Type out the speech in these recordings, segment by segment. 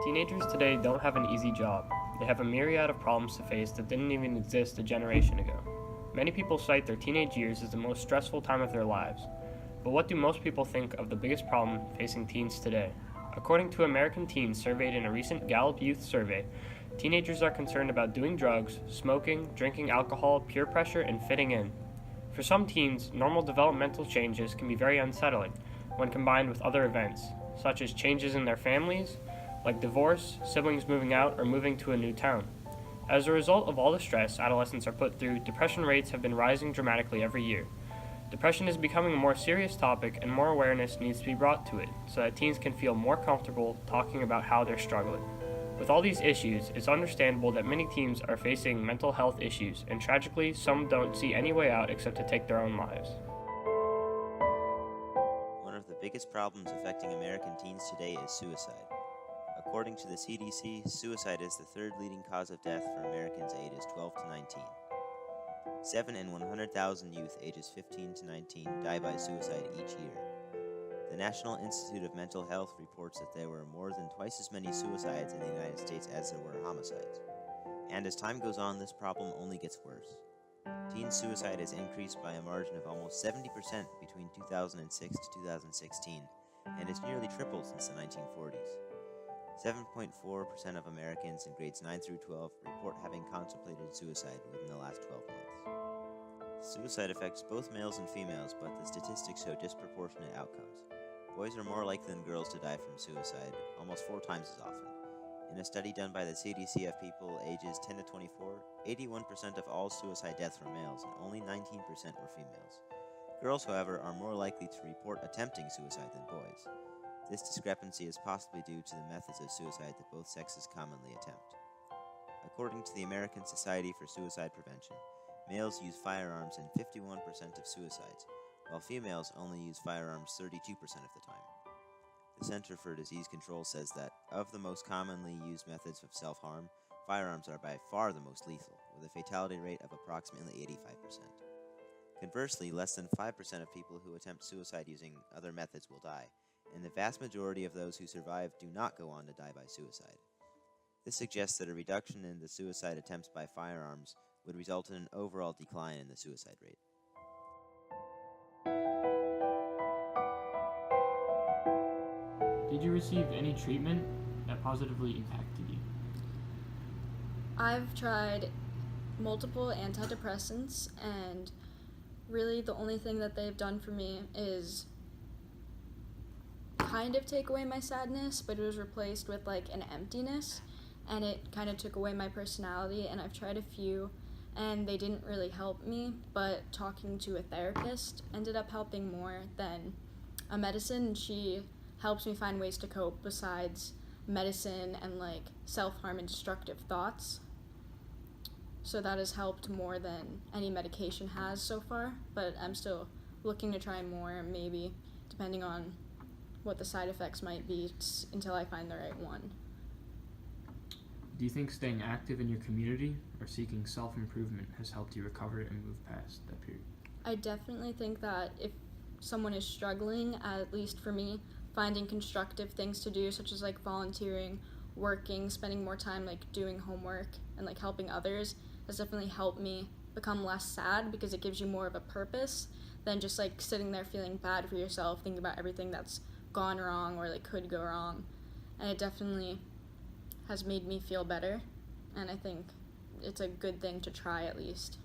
Teenagers today don't have an easy job. They have a myriad of problems to face that didn't even exist a generation ago. Many people cite their teenage years as the most stressful time of their lives. But what do most people think of the biggest problem facing teens today? According to American teens surveyed in a recent Gallup Youth survey, teenagers are concerned about doing drugs, smoking, drinking alcohol, peer pressure, and fitting in. For some teens, normal developmental changes can be very unsettling when combined with other events, such as changes in their families, like divorce, siblings moving out, or moving to a new town. As a result of all the stress adolescents are put through, depression rates have been rising dramatically every year. Depression is becoming a more serious topic, and more awareness needs to be brought to it so that teens can feel more comfortable talking about how they're struggling. With all these issues, it's understandable that many teens are facing mental health issues, and tragically, some don't see any way out except to take their own lives. One of the biggest problems affecting American teens today is suicide. According to the CDC, suicide is the third leading cause of death for Americans ages 12 to 19. 7 in 100,000 youth ages 15 to 19 die by suicide each year. The National Institute of Mental Health reports that there were more than twice as many suicides in the United States as there were homicides. And as time goes on, this problem only gets worse. Teen suicide has increased by a margin of almost 70% between 2006 to 2016, and it's nearly tripled since the 1940s. 7.4% of Americans in grades 9 through 12 report having contemplated suicide within the last 12 months. Suicide affects both males and females, but the statistics show disproportionate outcomes. Boys are more likely than girls to die from suicide, almost 4 times as often. In a study done by the CDC of people ages 10 to 24, 81% of all suicide deaths were males and only 19% were females. Girls, however, are more likely to report attempting suicide than boys. This discrepancy is possibly due to the methods of suicide that both sexes commonly attempt. According to the American Society for Suicide Prevention, males use firearms in 51% of suicides, while females only use firearms 32% of the time. The Center for Disease Control says that, of the most commonly used methods of self-harm, firearms are by far the most lethal, with a fatality rate of approximately 85%. Conversely, less than 5% of people who attempt suicide using other methods will die, and the vast majority of those who survive do not go on to die by suicide. This suggests that a reduction in the suicide attempts by firearms would result in an overall decline in the suicide rate. Did you receive any treatment that positively impacted you? I've tried multiple antidepressants, and really the only thing that they've done for me is kind of take away my sadness, but it was replaced with like an emptiness, and it kind of took away my personality. And I've tried a few and they didn't really help me, but talking to a therapist ended up helping more than a medicine. She helps me find ways to cope besides medicine and like self-harm and destructive thoughts. So that has helped more than any medication has so far, but I'm still looking to try more, maybe depending on what the side effects might be until I find the right one. Do you think staying active in your community or seeking self-improvement has helped you recover and move past that period? I definitely think that if someone is struggling, at least for me, finding constructive things to do, such as like volunteering, working, spending more time like doing homework and like helping others, has definitely helped me become less sad, because it gives you more of a purpose than just like sitting there feeling bad for yourself, thinking about everything that's gone wrong or like could go wrong. And it definitely has made me feel better, and I think it's a good thing to try at least.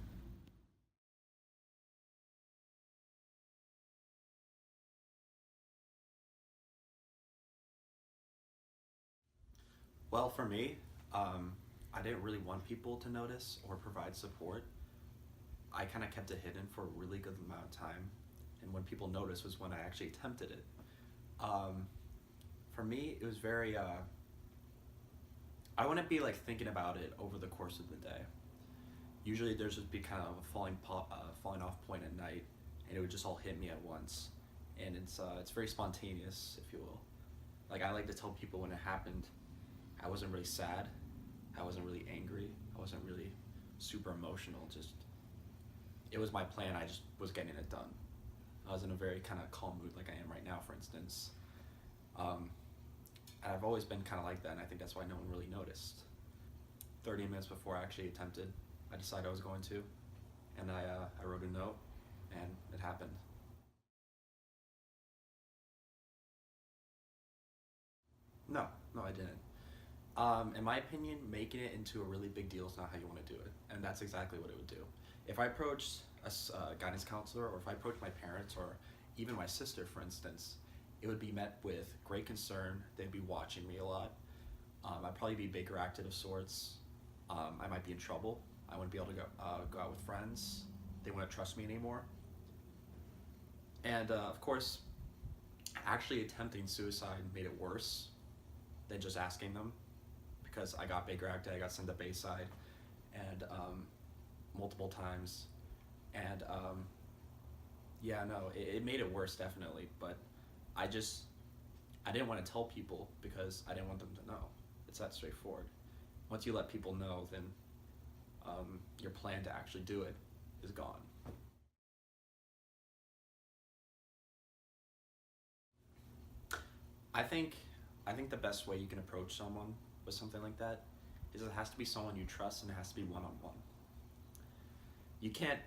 Well, for me, I didn't really want people to notice or provide support. I kind of kept it hidden for a really good amount of time, and when people noticed was when I actually attempted it. Um, for me, it was very, I wouldn't be like thinking about it over the course of the day. Usually there's just be kind of a falling off point at night, and it would just all hit me at once. And it's very spontaneous, if you will. Like, I like to tell people when it happened, I wasn't really sad, I wasn't really angry, I wasn't really super emotional, just, it was my plan, I just was getting it done. I was in a very kind of calm mood like I am right now, for instance. And I've always been kind of like that, and I think that's why no one really noticed. 30 minutes before I actually attempted, I decided I was going to, and I wrote a note, and it happened. No, I didn't. In my opinion, making it into a really big deal is not how you want to do it, and that's exactly what it would do. If I approached a guidance counselor, or if I approached my parents, or even my sister, for instance, it would be met with great concern. They'd be watching me a lot. I'd probably be bigger acted of sorts. I might be in trouble. I wouldn't be able to go out with friends. They wouldn't trust me anymore. And of course, actually attempting suicide made it worse than just asking them, because I got bigger acted. I got sent to Bayside, and multiple times, and yeah, no, it made it worse, definitely. But I didn't want to tell people because I didn't want them to know. It's that straightforward. Once you let people know, then your plan to actually do it is gone. I think the best way you can approach someone with something like that is it has to be someone you trust, and it has to be one-on-one. You can't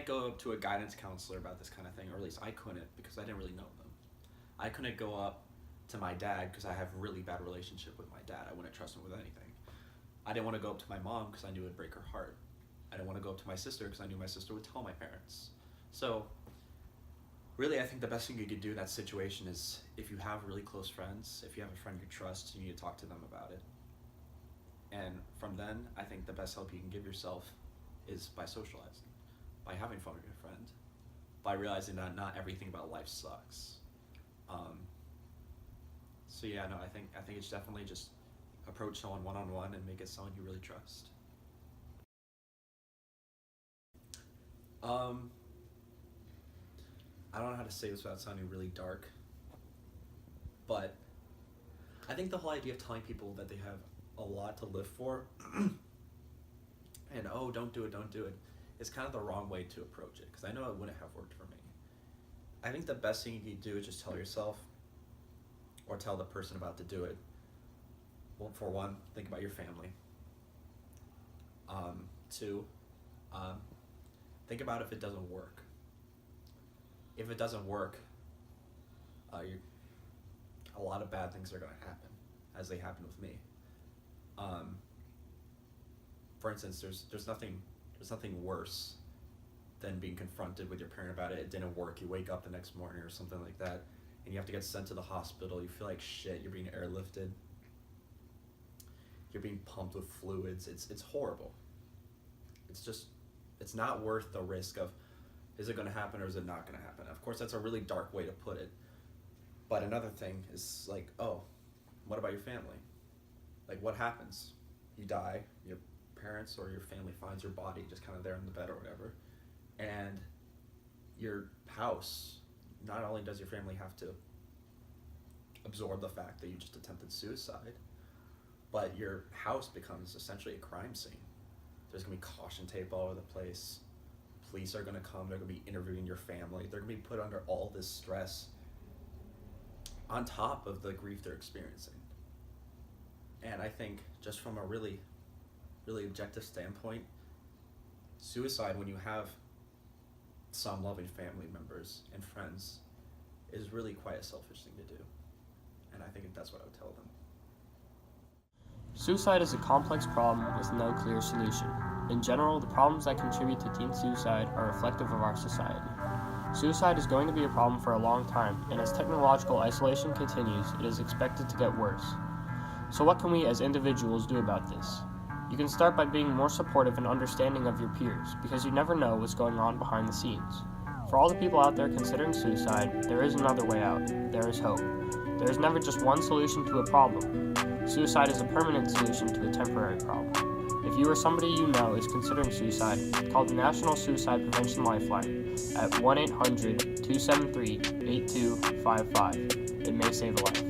go up to a guidance counselor about this kind of thing, or at least I couldn't, because I didn't really know them. I couldn't go up to my dad because I have a really bad relationship with my dad. I wouldn't trust him with anything. I didn't want to go up to my mom because I knew it would break her heart. I didn't want to go up to my sister because I knew my sister would tell my parents. So really, I think the best thing you could do in that situation is, if you have really close friends, if you have a friend you trust, you need to talk to them about it. And from then, I think the best help you can give yourself is by socializing, by having fun with your friend, by realizing that not everything about life sucks. So yeah, no, I think it's definitely just approach someone one-on-one and make it someone you really trust. I don't know how to say this without sounding really dark, but I think the whole idea of telling people that they have a lot to live for and don't do it is kind of the wrong way to approach it, because I know it wouldn't have worked for me. I think the best thing you can do is just tell yourself, or tell the person about to do it, well, for one, think about your family. Two, think about if it doesn't work. If it doesn't work, a lot of bad things are going to happen, as they happened with me. For instance, there's nothing worse than being confronted with your parent about it. It didn't work. You wake up the next morning or something like that, and you have to get sent to the hospital. You feel like shit. You're being airlifted. You're being pumped with fluids. It's horrible. It's not worth the risk of, is it going to happen or is it not going to happen? Of course, that's a really dark way to put it. But another thing is like, what about your family? Like, what happens? You die, your parents or your family finds your body just kind of there in the bed or whatever. And your house, not only does your family have to absorb the fact that you just attempted suicide, but your house becomes essentially a crime scene. There's going to be caution tape all over the place. Police are going to come, they're going to be interviewing your family. They're going to be put under all this stress on top of the grief they're experiencing. And I think just from a really, really objective standpoint, suicide, when you have some loving family members and friends, is really quite a selfish thing to do. And I think that's what I would tell them. Suicide is a complex problem with no clear solution. In general, the problems that contribute to teen suicide are reflective of our society. Suicide is going to be a problem for a long time, and as technological isolation continues, it is expected to get worse. So what can we as individuals do about this? You can start by being more supportive and understanding of your peers, because you never know what's going on behind the scenes. For all the people out there considering suicide, there is another way out. There is hope. There is never just one solution to a problem. Suicide is a permanent solution to a temporary problem. If you or somebody you know is considering suicide, call the National Suicide Prevention Lifeline at 1-800-273-8255. It may save a life.